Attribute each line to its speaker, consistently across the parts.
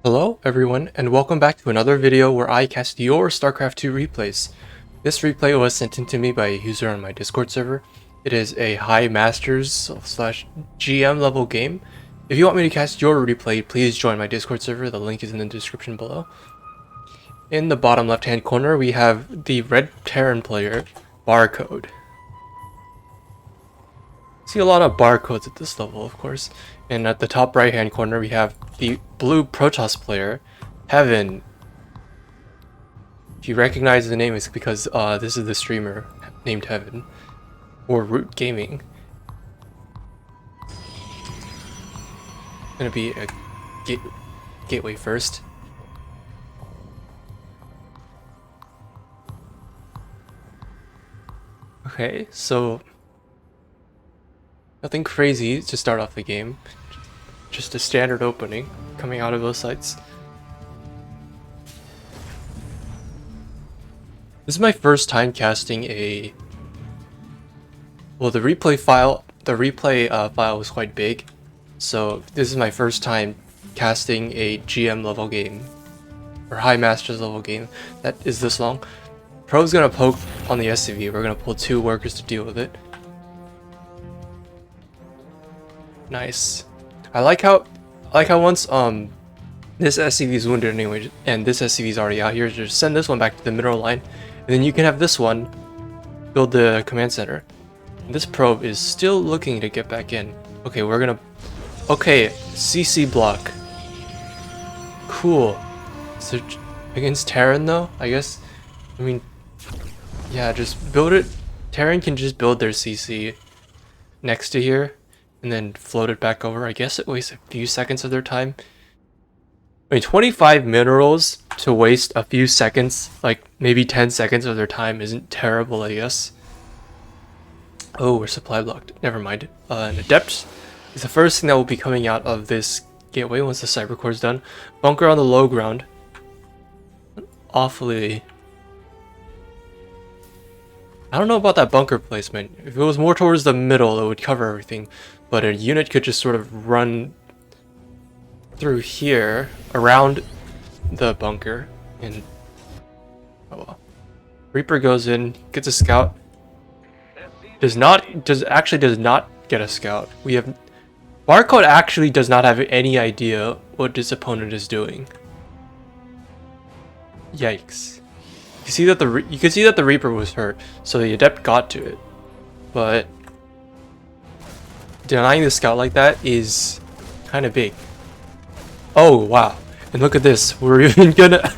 Speaker 1: Hello everyone, and welcome back to another video where I cast your StarCraft 2 replays. This replay was sent in to me by a user on my Discord server. It is a high masters slash GM level game. If you want me to cast your replay, please join my Discord server. The link is in the description below. In the bottom left hand corner we have the red Terran player, Barcode. See a lot of barcodes at this level, of course. And at the top right hand corner we have the blue Protoss player, Heaven. If you recognize the name, it's because this is the streamer named Heaven, or Root Gaming. Gonna be a gateway first. Okay, so nothing crazy to start off the game. Just a standard opening coming out of those sites. This is my first time casting a... Well, the replay file was quite big, so this is my first time casting a GM level game, or High Masters level game that is this long. Pro's gonna poke on the SCV. We're gonna pull 2 workers to deal with it. Nice. I like how once this SCV is wounded anyway, and this SCV is already out here, just send this one back to the middle line, and then you can have this one build the command center. And this probe is still looking to get back in. Okay, we're gonna... Okay, CC block. Cool. So against Terran though, I guess. I mean, yeah, just build it. Terran can just build their CC next to here and then float it back over. I guess it wastes a few seconds of their time. I mean, 25 minerals to waste a few seconds, like maybe 10 seconds of their time, isn't terrible, I guess. Oh, we're supply blocked. Never mind. An Adept is the first thing that will be coming out of this gateway once the cyber core is done. Bunker on the low ground. Awfully... I don't know about that bunker placement. If it was more towards the middle, it would cover everything. But a unit could just sort of run through here, around the bunker, and... Oh well. Reaper goes in, gets a scout. Does not get a scout. We have... Barcode actually does not have any idea what this opponent is doing. Yikes. You can see that the Reaper was hurt, so the Adept got to it. But denying the scout like that is kind of big. Oh wow! And look at this. We're even gonna.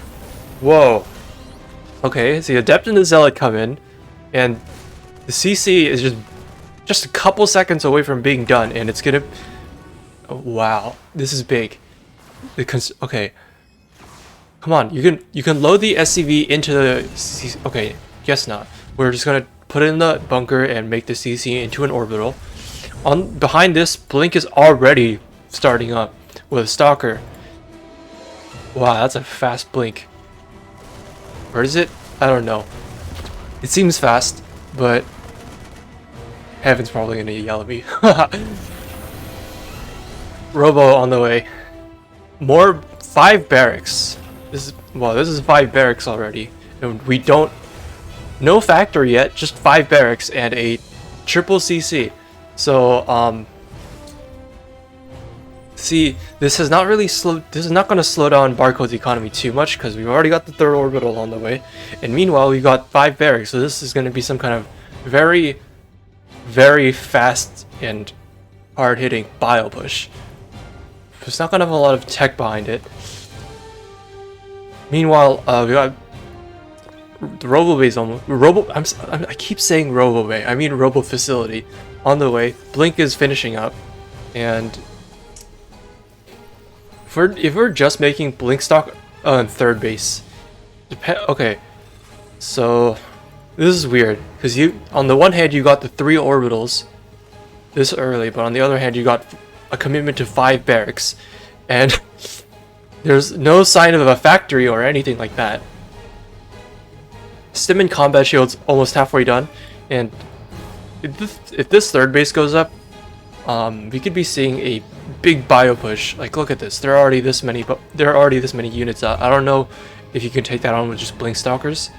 Speaker 1: Whoa. Okay, so the Adept and the Zealot come in, and the CC is just a couple seconds away from being done, and it's gonna. Oh, wow, this is big. Okay. Come on, you can load the SCV into the CC. Okay, guess not. We're just gonna put it in the bunker and make the CC into an orbital. Behind this, Blink is already starting up with a Stalker. Wow, that's a fast Blink. Where is it? I don't know. It seems fast, but Heaven's probably gonna yell at me. Robo on the way. More 5 barracks. This is 5 barracks already, and we don't... No factory yet, just 5 barracks and a triple CC. So, see, this is not going to slow down Barcode's economy too much, because we've already got the 3rd orbital on the way, and meanwhile we've got 5 barracks, so this is going to be some kind of very, very fast and hard-hitting bio push. It's not going to have a lot of tech behind it. Meanwhile, we got the Robo Bay's almost I keep saying Robo Bay. I mean Robo Facility on the way. Blink is finishing up, and if we're just making Blink stock on 3rd base, okay. So this is weird because on the one hand you got the 3 orbitals this early, but on the other hand you got a commitment to 5 barracks, and there's no sign of a factory or anything like that. Stim and combat shield's almost halfway done, and if this 3rd base goes up, we could be seeing a big bio push. Like, look at this. There are already this many, but there are already this many units out. I don't know if you can take that on with just blink stalkers.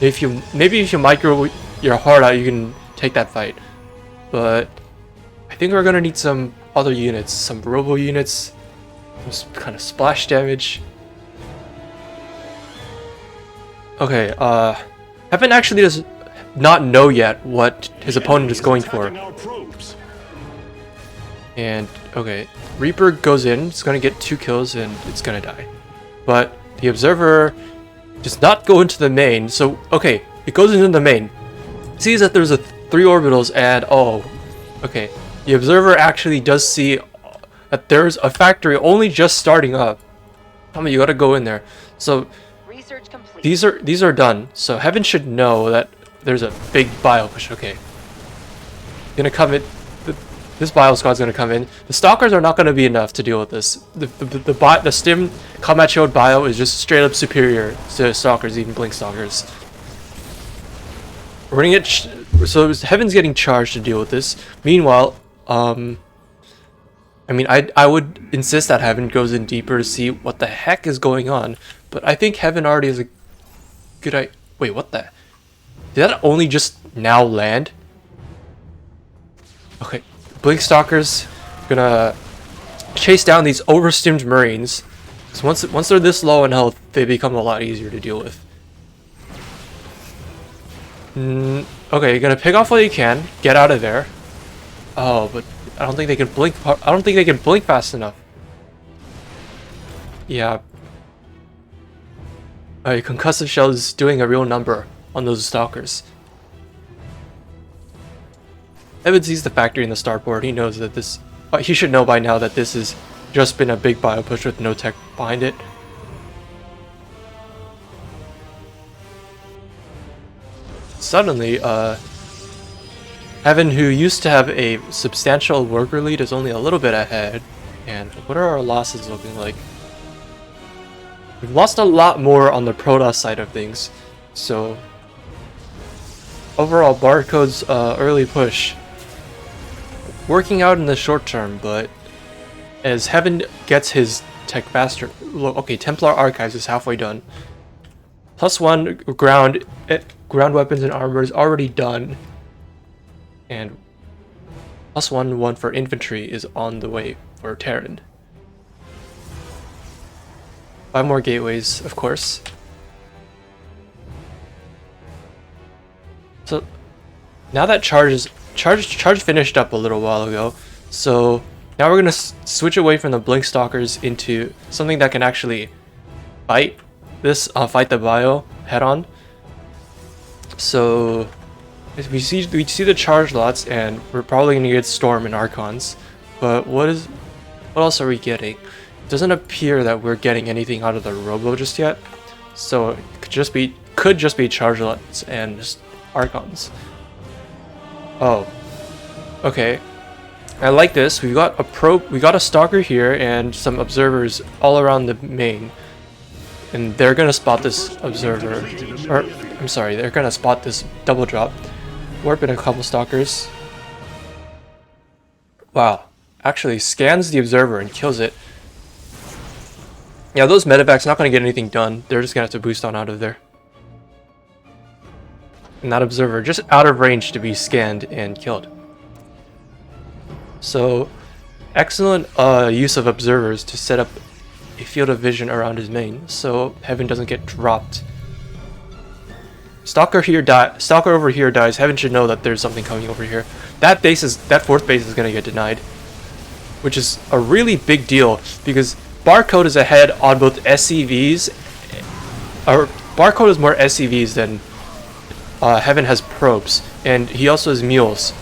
Speaker 1: Maybe if you micro your heart out, you can take that fight. But I think we're gonna need some other units, some robo units, some kind of splash damage. Okay, Heaven actually does not know yet what his opponent is going for. And okay, Reaper goes in, it's gonna get 2 kills and it's gonna die. But the Observer does not go into the main, so okay, it goes into the main. Sees that there's 3 orbitals and oh, okay. The Observer actually does see that there's a factory only just starting up. I mean, you gotta go in there. So
Speaker 2: research complete.
Speaker 1: these are done. So Heaven should know that there's a big bio push. Okay, gonna come in. This bio squad's gonna come in. The stalkers are not gonna be enough to deal with this. The stim combat shield bio is just straight up superior to stalkers, even blink stalkers. We're gonna get so Heaven's getting charged to deal with this. Meanwhile, I mean, I would insist that Heaven goes in deeper to see what the heck is going on. But I think Heaven already has a good idea. Wait, what the? Did that only just now land? Okay. Blink Stalkers gonna chase down these overstimmed Marines. So once they're this low in health, they become a lot easier to deal with. Okay, you're gonna pick off what you can, get out of there. Oh, but I don't think they can blink. I don't think they can blink fast enough. Yeah. Concussive shell is doing a real number on those stalkers. Evan sees the factory in the starboard. He knows that this... he should know by now that this has just been a big bio push with no tech behind it. Suddenly, Evan, who used to have a substantial worker lead, is only a little bit ahead. And what are our losses looking like? We've lost a lot more on the Protoss side of things. So, overall, Barcode's early push working out in the short term, but as Heaven gets his tech faster, look, okay, Templar Archives is halfway done. +1 ground weapons and armor is already done, and +1 for infantry is on the way for Terran. 5 more gateways, of course. So now that charge finished up a little while ago, so now we're gonna switch away from the blink stalkers into something that can actually fight fight the bio head on. So we see the charge lots, and we're probably gonna get Storm and Archons. But what else are we getting? It doesn't appear that we're getting anything out of the Robo just yet, so it could just be charge lots and just Archons. Oh, okay. I like this. We got a stalker here and some observers all around the main, and they're gonna spot this observer. Or I'm sorry, they're gonna spot this double drop. Warp in a couple stalkers. Wow, actually scans the observer and kills it. Yeah, those medevac's not gonna get anything done. They're just gonna have to boost on out of there. And that observer just out of range to be scanned and killed. So, excellent use of observers to set up a field of vision around his main, so Heaven doesn't get dropped. Stalker over here dies. Heaven should know that there's something coming over here. That 4th base is gonna get denied, which is a really big deal because Barcode is ahead on both SCVs. Or Barcode is more SCVs than Heaven has probes, and he also has mules.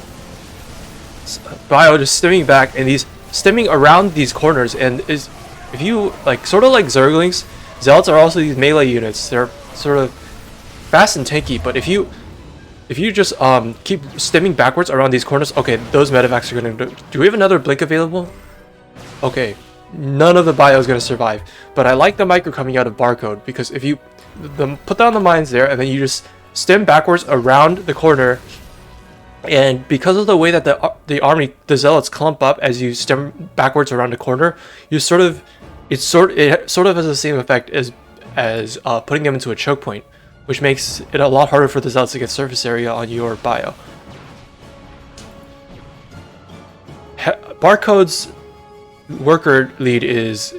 Speaker 1: Bio just stimming back, and he's stimming around these corners, and if you sort of like Zerglings, Zealots are also these melee units. They're sort of fast and tanky, but if you just keep stimming backwards around these corners, okay, those medevacs are gonna do we have another blink available? Okay, none of the bio is gonna survive, but I like the micro coming out of Barcode, because if you put down the mines there and then you just stem backwards around the corner, And because of the way that the zealots clump up as you stem backwards around the corner, it sort of has the same effect as putting them into a choke point, which makes it a lot harder for the zealots to get surface area on your bio. Barcode's worker lead is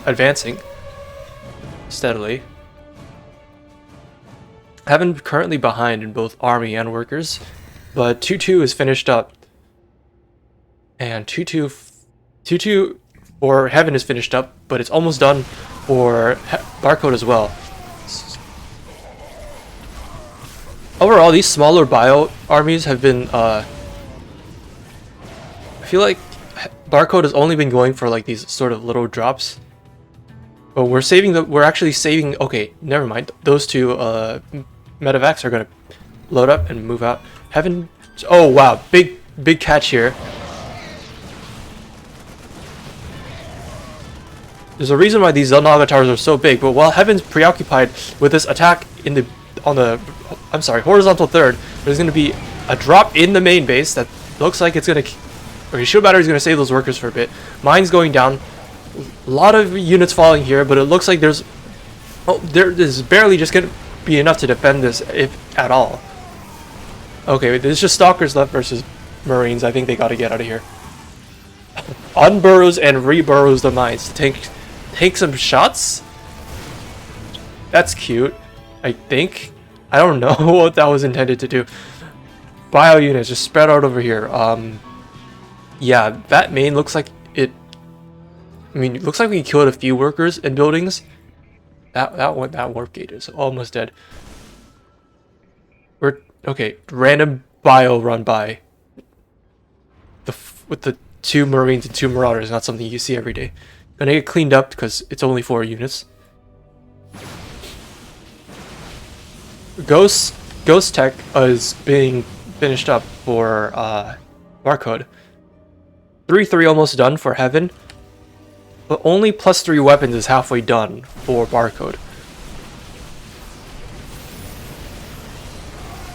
Speaker 1: advancing steadily. Heaven currently behind in both army and workers, but 2-2 is finished up. And 2-2 for Heaven is finished up, but it's almost done for Barcode as well. Overall, these smaller bio armies have been, I feel like Barcode has only been going for like these sort of little drops. But we're actually saving, okay, never mind. Those two medevacs are gonna load up and move out. Heaven, oh wow, big catch here. There's a reason why these Zelnaga towers are so big, but while Heaven's preoccupied with this attack on the horizontal third, there's gonna be a drop in the main base that looks like it's gonna, okay, shield battery is gonna save those workers for a bit. Mine's going down. A lot of units falling here, but it looks like there's barely just gonna be enough to defend this, if at all. Okay, there's just stalkers left versus marines. I think they gotta get out of here. Unburrows and reburrows the mines to take some shots. That's cute, I think. I don't know what that was intended to do. Bio units just spread out over here. Yeah, that main looks like it. I mean, it looks like we killed a few workers and buildings. That warp gate is almost dead. Okay, random bio run by. With the 2 marines and 2 marauders, not something you see every day. Gonna get cleaned up because it's only 4 units. Ghost Tech is being finished up for Barcode. 3-3 almost done for Heaven. But only +3 weapons is halfway done for Barcode.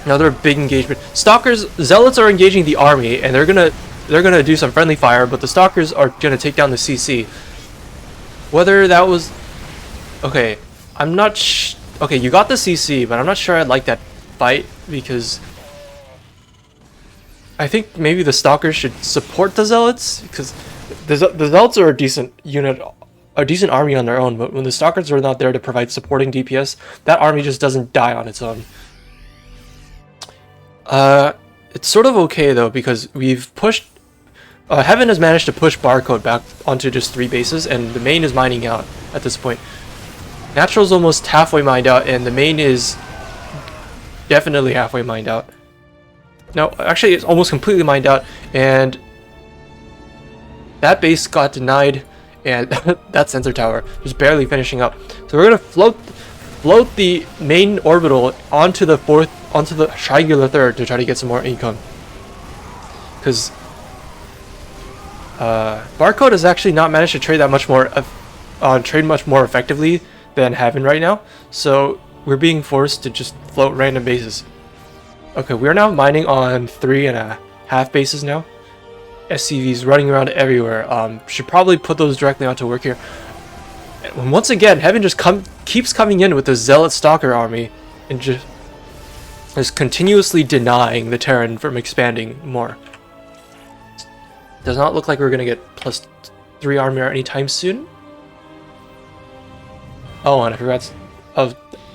Speaker 1: Another big engagement. Zealots are engaging the army, and they're gonna do some friendly fire, but the Stalkers are gonna take down the CC. Whether that was, okay, I'm not. Okay, you got the CC, but I'm not sure I'd like that fight because I think maybe the Stalkers should support the Zealots because the Zealots are a decent unit, a decent army on their own, but when the Stalkers are not there to provide supporting DPS, that army just doesn't die on its own. It's sort of okay though because we've pushed. Heaven has managed to push Barcode back onto just 3 bases, and the main is mining out at this point. Natural's almost halfway mined out, and the main is definitely halfway mined out. No, actually, it's almost completely mined out, and that base got denied, and that sensor tower is barely finishing up. So we're gonna float the main orbital onto the triangular third to try to get some more income. Because Barcode has actually not managed to trade much more effectively than Heaven right now, so we're being forced to just float random bases. Okay, we're now mining on 3.5 bases now. SCVs running around everywhere. Should probably put those directly onto work here. And once again, Heaven just keeps coming in with the Zealot Stalker army and just is continuously denying the Terran from expanding more. Does not look like we're gonna get +3 armor anytime soon. Oh, and I forgot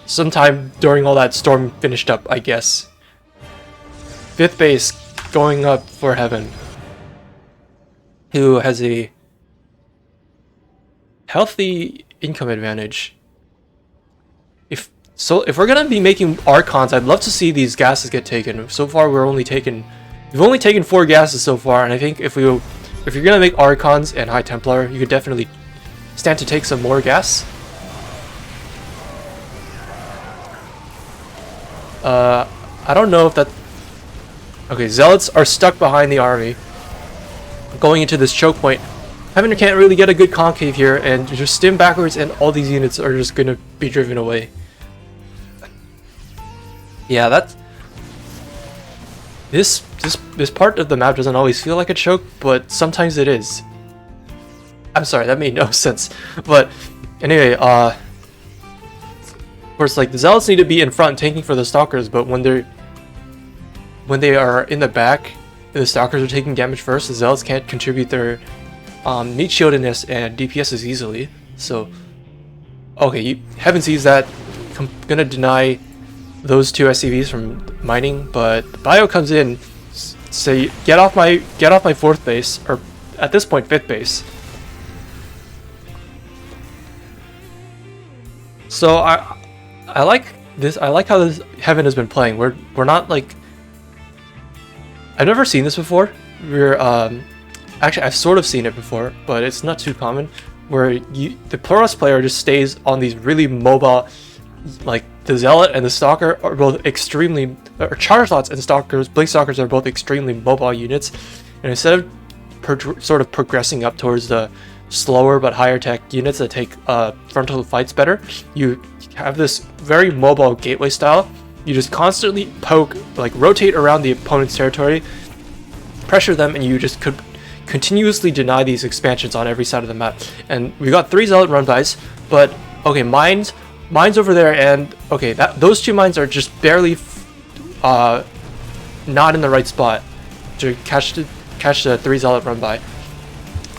Speaker 1: sometime during all that storm finished up, I guess. 5th base going up for Heaven, who has a healthy income advantage. If we're gonna be making Archons, I'd love to see these gases get taken. So far, we've only taken 4 gases so far, and I think if you're gonna make Archons and High Templar, you could definitely stand to take some more gas. I don't know if that. Okay, Zealots are stuck behind the army, going into this choke point. Heaven can't really get a good concave here, and just stim backwards, and all these units are just gonna be driven away. Yeah, This part of the map doesn't always feel like a choke, but sometimes it is. I'm sorry, that made no sense. But anyway, of course, like the zealots need to be in front taking for the stalkers, but when they are in the back, the stalkers are taking damage first. The zealots can't contribute their meat shieldedness and DPS as easily. So, okay, Heaven sees that. I'm gonna deny those two SCVs from mining, but the bio comes in, say, get off my 4th base, or at this point 5th base. So I like this. I like how this Heaven has been playing. We're not like, I've never seen this before. We're actually I've sort of seen it before, but it's not too common. Where the Pluralist player just stays on these really mobile, like the Zealot and the Stalker are both extremely, or Charge Lots and Stalkers, Blink Stalkers are both extremely mobile units, and instead of sort of progressing up towards the slower but higher tech units that take frontal fights better, you have this very mobile gateway style. You just constantly poke, like rotate around the opponent's territory, pressure them, and you just could continuously deny these expansions on every side of the map. And we got 3 Zealot run-bys, but okay, mines over there, and okay, those 2 mines are just barely not in the right spot to catch the 3 Zealot run-by.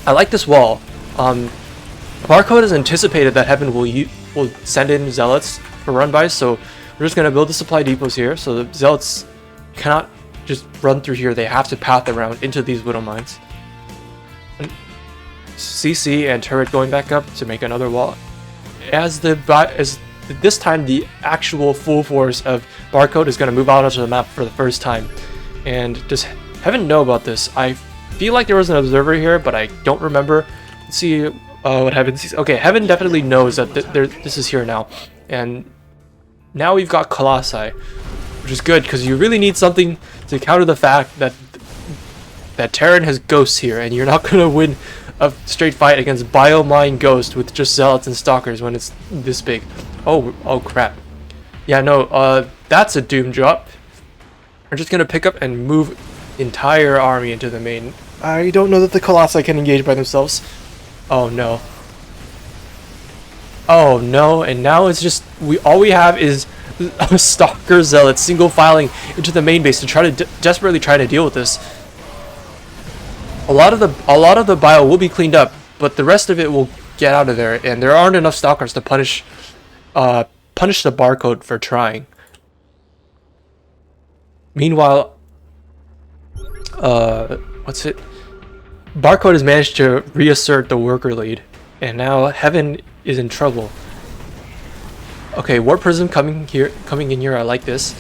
Speaker 1: I like this wall. Barcode has anticipated that Heaven will send in Zealots for run-bys, so we're just gonna build the supply depots here, so the Zealots cannot just run through here. They have to path around into these Widow Mines. And CC and turret going back up to make another wall. As this time, the actual full force of Barcode is gonna move out onto the map for the first time. And does Heaven know about this? I feel like there was an observer here, but I don't remember. Let's see what Heaven sees. Okay, Heaven definitely knows that this is here now. And now we've got Colossi, which is good, because you really need something to counter the fact that Terran has ghosts here, and you're not going to win a straight fight against Biomine Ghost with just Zealots and Stalkers when it's this big. Oh crap. Yeah, no, that's a Doom drop. We're just going to pick up and move entire army into the main. I don't know that the Colossi can engage by themselves. Oh no. Oh no, and now it's just, all we have is a Stalker Zealot single filing into the main base to try to desperately try to deal with this. A lot of the bio will be cleaned up, but the rest of it will get out of there, and there aren't enough Stalkers to punish the Barcode for trying. Meanwhile, Barcode has managed to reassert the worker lead, and now Heaven is in trouble. Okay, Warp Prism coming in here. I like this.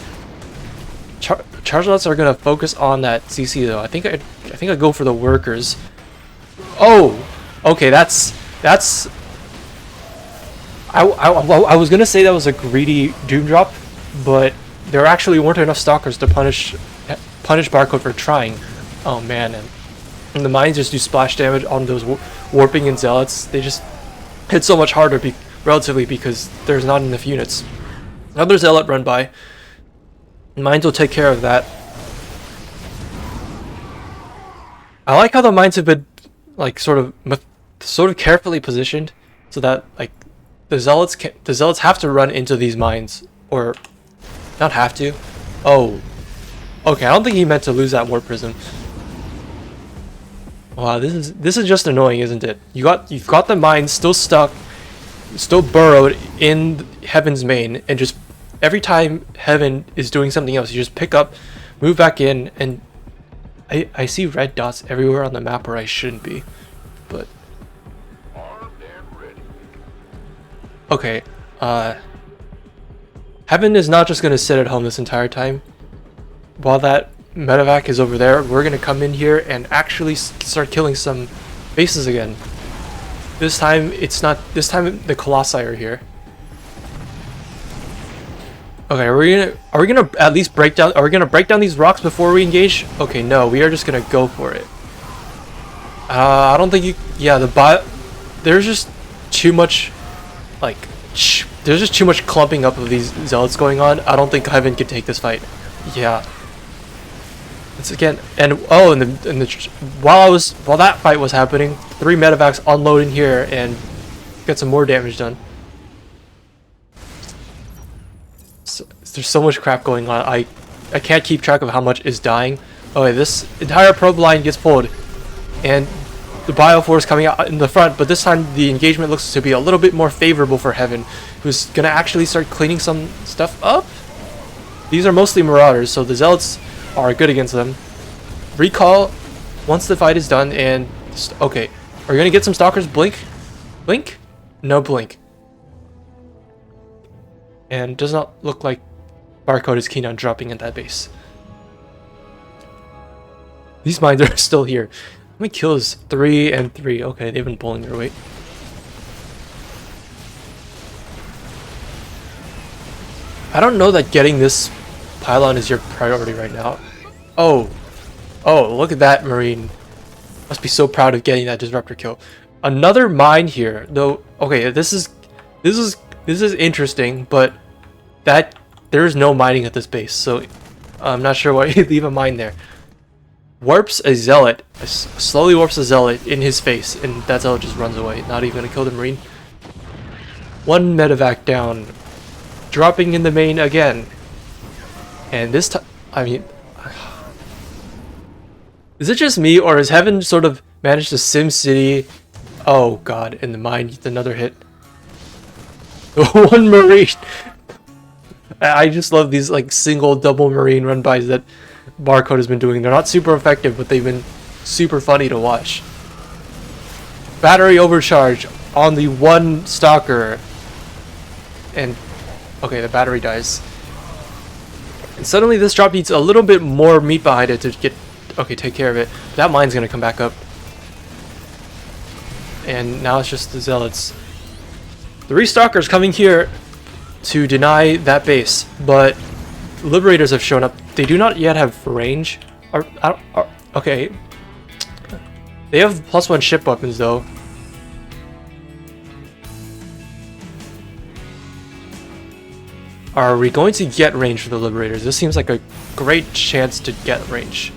Speaker 1: Charge Lots are gonna focus on that CC though. I think I go for the workers. Oh, okay, that's. I was gonna say that was a greedy Doom drop, but there actually weren't enough Stalkers to punish Barcode for trying. Oh man, and the mines just do splash damage on those warping and Zealots. They just hit so much harder relatively because there's not enough units. Another Zealot run by. Mines will take care of that. I like how the mines have been like sort of carefully positioned so that like the Zealots have to run into these mines, or not have to. Oh, okay. I don't think he meant to lose that Warp Prism. Wow, this is just annoying, isn't it? You've got the mines still stuck, still burrowed in Heaven's main, and just every time Heaven is doing something else, you just pick up, move back in, and I see red dots everywhere on the map where I shouldn't be, but okay. Heaven is not just gonna sit at home this entire time. While that medevac is over there, we're gonna come in here and actually start killing some bases again. This time it's not. This time the Colossi are here. Okay, are we gonna at least break down? Are we gonna break down these rocks before we engage? Okay, no, we are just gonna go for it. I don't think you. Yeah, there's just too much, like, there's just too much clumping up of these Zealots going on. I don't think Heaven could take this fight. Yeah. It's again, and oh, while that fight was happening, 3 medevacs unloading here and get some more damage done. So, there's so much crap going on. I can't keep track of how much is dying. Okay, this entire probe line gets pulled, and the Bioforce coming out in the front, but this time the engagement looks to be a little bit more favorable for Heaven, who's gonna actually start cleaning some stuff up. These are mostly Marauders, so the Zealots are good against them. Recall once the fight is done, and okay, are we gonna get some Stalkers? Blink? Blink? No blink. And does not look like Barcode is keen on dropping at that base. These mines are still here. How many kills? 3 and 3. Okay, they've been pulling their weight. I don't know that getting this pylon is your priority right now. Oh, look at that Marine. Must be so proud of getting that disruptor kill. Another mine here, though. Okay, this is interesting, but there's no mining at this base, so I'm not sure why you leave a mine there. Warps a Zealot, slowly warps a Zealot in his face, and that Zealot just runs away. Not even gonna kill the Marine. 1 medevac down, dropping in the main again, and this time, I mean, is it just me, or has Heaven sort of managed to SimCity? Oh god, in the mine, another hit. 1 Marine. I just love these like single double Marine run bys that Barcode has been doing. They're not super effective, but they've been super funny to watch. Battery overcharge on the 1 Stalker, and okay, the battery dies. And suddenly this drop needs a little bit more meat behind it to take care of it. That mine's gonna come back up, and now it's just the Zealots. 3 Stalkers coming here to deny that base, but Liberators have shown up. They do not yet have range. Okay. They have +1 ship weapons though. Are we going to get range for the Liberators? This seems like a great chance to get range.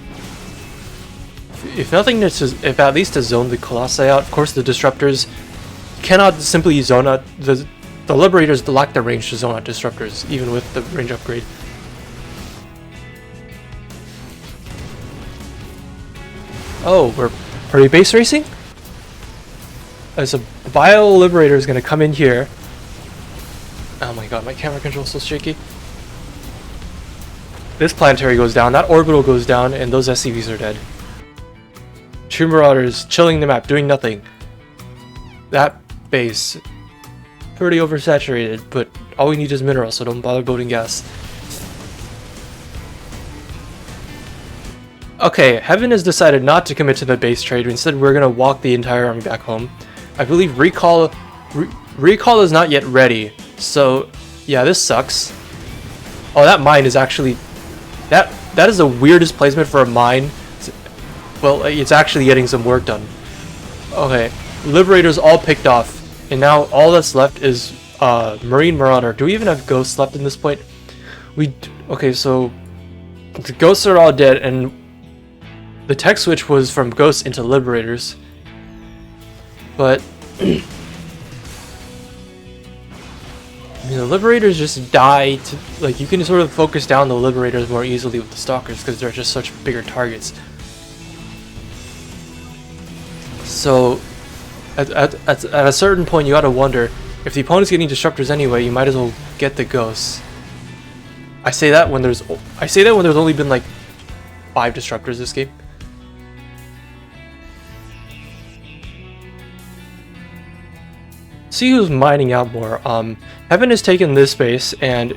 Speaker 1: If nothing, if at least to zone the Colossi out. Of course, the Disruptors cannot simply zone out. The Liberators lack the range to zone out Disruptors, even with the range upgrade. Oh, are we base racing? As a Bio Liberator is going to come in here. Oh my god, my camera control is so shaky. This planetary goes down, that orbital goes down, and those SCVs are dead. 2 Marauders chilling the map, doing nothing. That base, pretty oversaturated, but all we need is minerals, so don't bother boating gas. Okay, Heaven has decided not to commit to the base trade. Instead, we're gonna walk the entire army back home. I believe recall is not yet ready, so yeah, this sucks. Oh, that mine is actually that is the weirdest placement for a mine. Well, it's actually getting some work done. Okay, Liberators all picked off, and now all that's left is Marine Marauder. Do we even have Ghosts left in this point? Okay, so the Ghosts are all dead, and the tech switch was from Ghosts into Liberators. But I mean, the Liberators just die to, like, you can sort of focus down the Liberators more easily with the Stalkers because they're just such bigger targets. So at a certain point you gotta wonder, if the opponent's getting Disruptors anyway, you might as well get the Ghosts. I say that when there's only been like 5 Disruptors this game. See who's mining out more. Heaven has taken this base and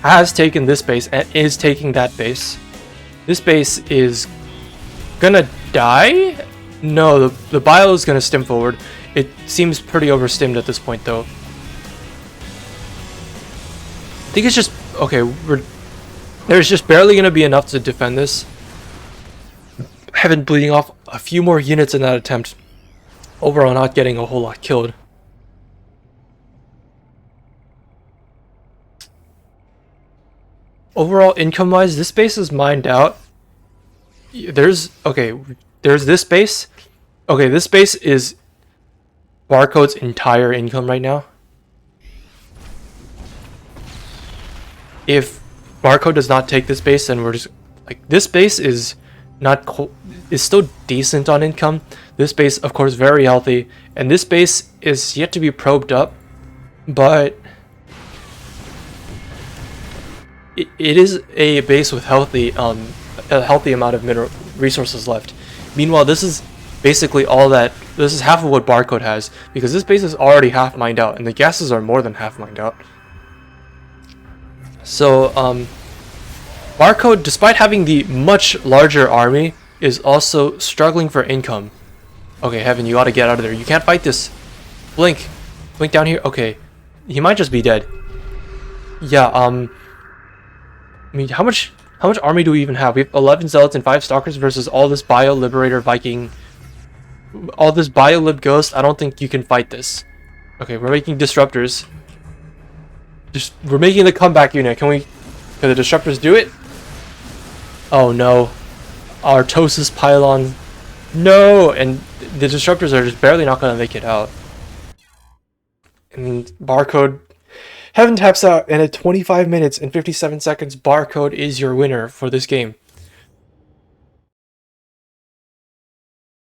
Speaker 1: has taken this base and is taking that base. This base is gonna die? No, the bio is gonna stim forward. It seems pretty overstimmed at this point though. I think it's just okay, there's just barely gonna be enough to defend this. Heaven bleeding off a few more units in that attempt. Overall not getting a whole lot killed. Overall, income-wise, this base is mined out. there's this base. Okay, this base is Barcode's entire income right now. If Barcode does not take this base, then we're just like, this base is not is still decent on income. This base, of course, very healthy, and this base is yet to be probed up, but it is a base with a healthy amount of mineral resources left. Meanwhile, this is basically all that. This is half of what Barcode has, because this base is already half mined out, and the gases are more than half mined out. So, Barcode, despite having the much larger army, is also struggling for income. Okay, Heaven, you ought to get out of there. You can't fight this. Blink. Blink down here. Okay. He might just be dead. Yeah, I mean, how much army do we even have? We have 11 Zealots and 5 Stalkers versus all this Bio Liberator Viking. All this Bio Lib Ghost. I don't think you can fight this. Okay, we're making Disruptors. We're making the comeback unit. Can the Disruptors do it? Oh no. Our Tosis Pylon. No! And the Disruptors are just barely not going to make it out. And Barcode. Heaven taps out, and at 25 minutes and 57 seconds, Barcode is your winner for this game.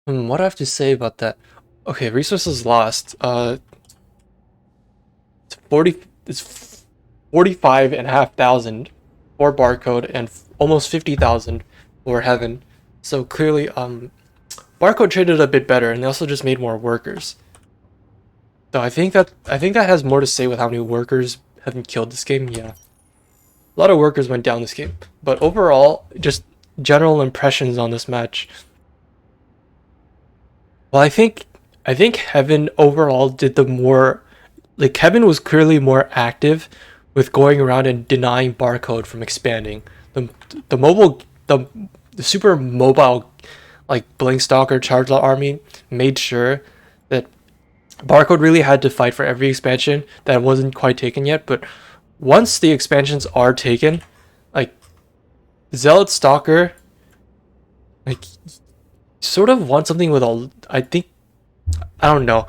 Speaker 1: What do I have to say about that? Okay, resources lost. It's 45,500 for Barcode and almost 50,000 for Heaven. So clearly, Barcode traded a bit better, and they also just made more workers. So I think that has more to say with how many workers Heaven killed this game. Yeah, a lot of workers went down this game, but overall, just general impressions on this match. Well, I think Heaven overall did the more, like, Heaven was clearly more active with going around and denying Barcode from expanding. The super mobile, like, Blink Stalker Chargelot army made sure that Barcode really had to fight for every expansion that wasn't quite taken yet. But once the expansions are taken, like, Zealot Stalker, like, sort of want something with all. I don't know,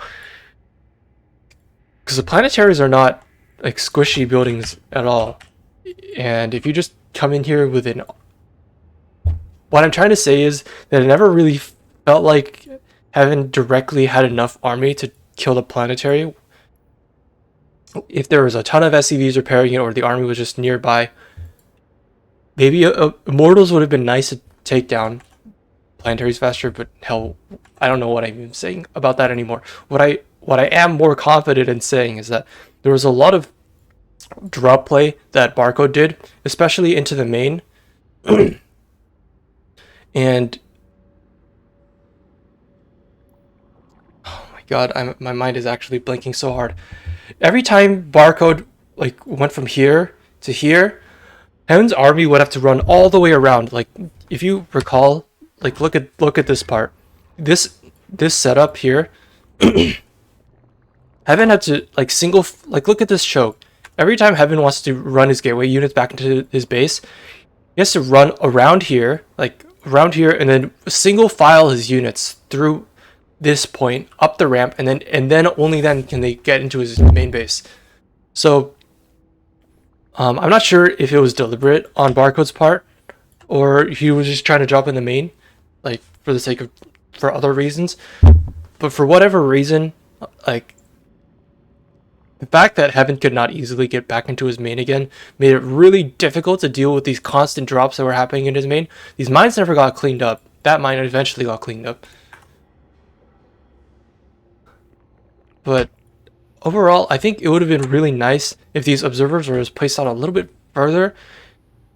Speaker 1: because the planetaries are not like squishy buildings at all, and if you just come in here with an, what I'm trying to say is that it never really felt like Heaven directly had enough army to kill the planetary. If there was a ton of SCVs repairing it, or the army was just nearby, maybe Immortals would have been nice to take down planetaries faster, but hell, I don't know what I'm even saying about that anymore. What I am more confident in saying is that there was a lot of drop play that Barcode did, especially into the main. And oh my god, my mind is actually blinking so hard. Every time Barcode like went from here to here, Heaven's army would have to run all the way around. Like, if you recall, like, look at this part. This setup here. Heaven had to like look at this choke. Every time Heaven wants to run his gateway units back into his base, he has to run around here, and then single file his units through this point up the ramp, and then only then can they get into his main base. So I'm not sure if it was deliberate on Barcode's part, or he was just trying to drop in the main, like, for the sake of, for other reasons. But for whatever reason, like, the fact that Heaven could not easily get back into his main again made it really difficult to deal with these constant drops that were happening in his main. These mines never got cleaned up. That mine eventually got cleaned up. But overall, I think it would have been really nice if these observers were just placed out a little bit further,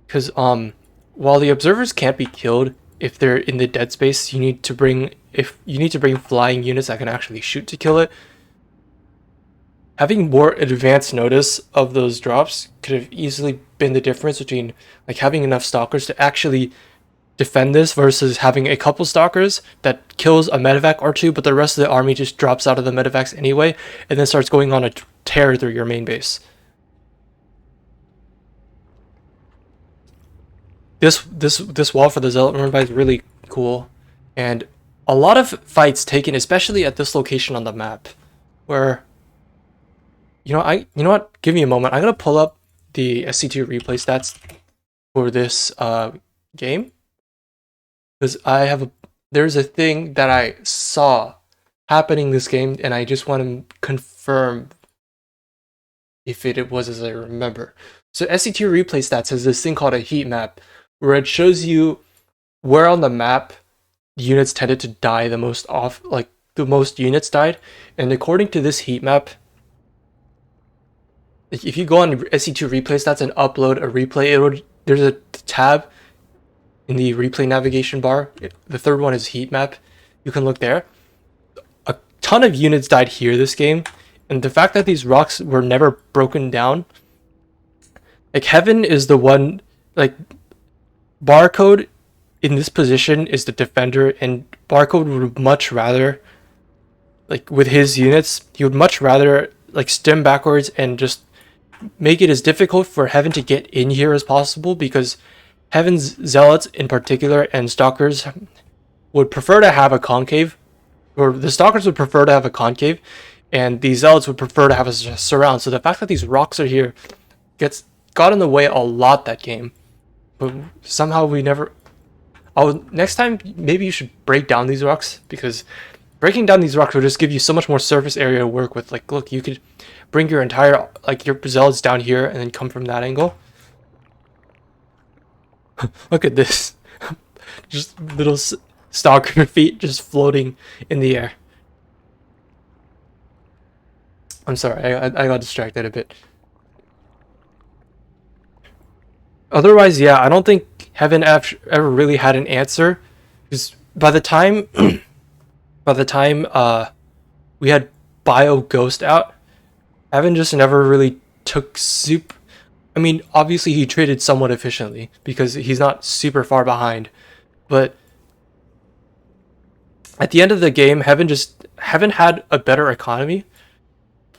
Speaker 1: because while the observers can't be killed if they're in the dead space, you need to bring flying units that can actually shoot to kill it. Having more advanced notice of those drops could have easily been the difference between like having enough stalkers to actually defend this versus having a couple stalkers that kills a medevac or two, but the rest of the army just drops out of the medevacs anyway and then starts going on a tear through your main base. this wall for the Zealot run by is really cool, and a lot of fights taken, especially at this location on the map, where you know what? Give me a moment. I'm gonna pull up the SC2 replay stats for this game, because there's a thing that I saw happening this game, and I just want to confirm if it was as I remember. So SC2 replay stats has this thing called a heat map, where it shows you where on the map units tended to die the most the most units died. And according to this heat map, if you go on SC2 replay stats and upload a replay, there's a tab in the replay navigation bar. The third one is heat map. You can look there. A ton of units died here this game, and the fact that these rocks were never broken down, like Heaven is the one, like Barcode in this position is the defender, and Barcode would much rather, like with his units, he would much rather like stem backwards and just make it as difficult for Heaven to get in here as possible, because Heaven's Zealots in particular and Stalkers would prefer to have a concave, or the Stalkers would prefer to have a concave, and the Zealots would prefer to have a surround. So the fact that these rocks are here got in the way a lot that game. But somehow we never... next time, maybe you should break down these rocks, because breaking down these rocks will just give you so much more surface area to work with. Like, look, you could bring your entire, like, your Zealots down here and then come from that angle. Look at this. Just little Stalker feet just floating in the air. I'm sorry, I got distracted a bit. Otherwise, yeah, I don't think Heaven ever really had an answer, because by the time we had Bio Ghost out, Heaven just never really took soup. I mean, obviously he traded somewhat efficiently because he's not super far behind, but at the end of the game, Heaven had a better economy,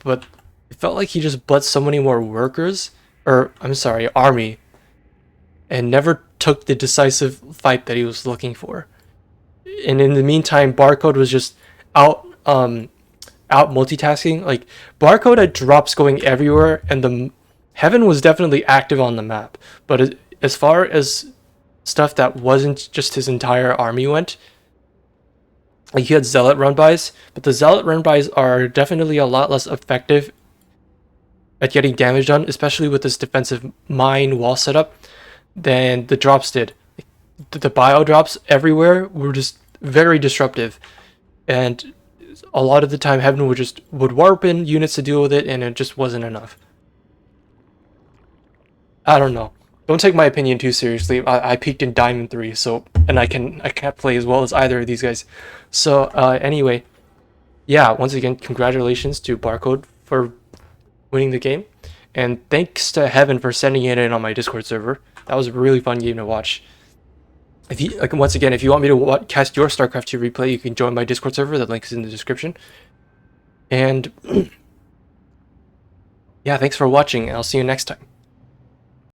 Speaker 1: but it felt like he just bled so many more workers, or I'm sorry, army, and never took the decisive fight that he was looking for. And in the meantime, Barcode was just out multitasking. Like, Barcode had drops going everywhere, and the Heaven was definitely active on the map. But as far as stuff that wasn't just his entire army went, like, he had Zealot run-bys, but the Zealot run-bys are definitely a lot less effective at getting damage done, especially with this defensive mine wall setup, than the drops did. The bio drops everywhere were just very disruptive, and a lot of the time Heaven would warp in units to deal with it, and it just wasn't enough. I don't know. Don't take my opinion too seriously. I peaked in Diamond 3, so, and I can't play as well as either of these guys. So anyway, yeah, once again, congratulations to Barcode for winning the game, and thanks to Heaven for sending it in on my Discord server. That was a really fun game to watch. If you, like, once again, if you want me to cast your StarCraft 2 replay, you can join my Discord server. The link is in the description. And yeah, thanks for watching, and I'll see you next time.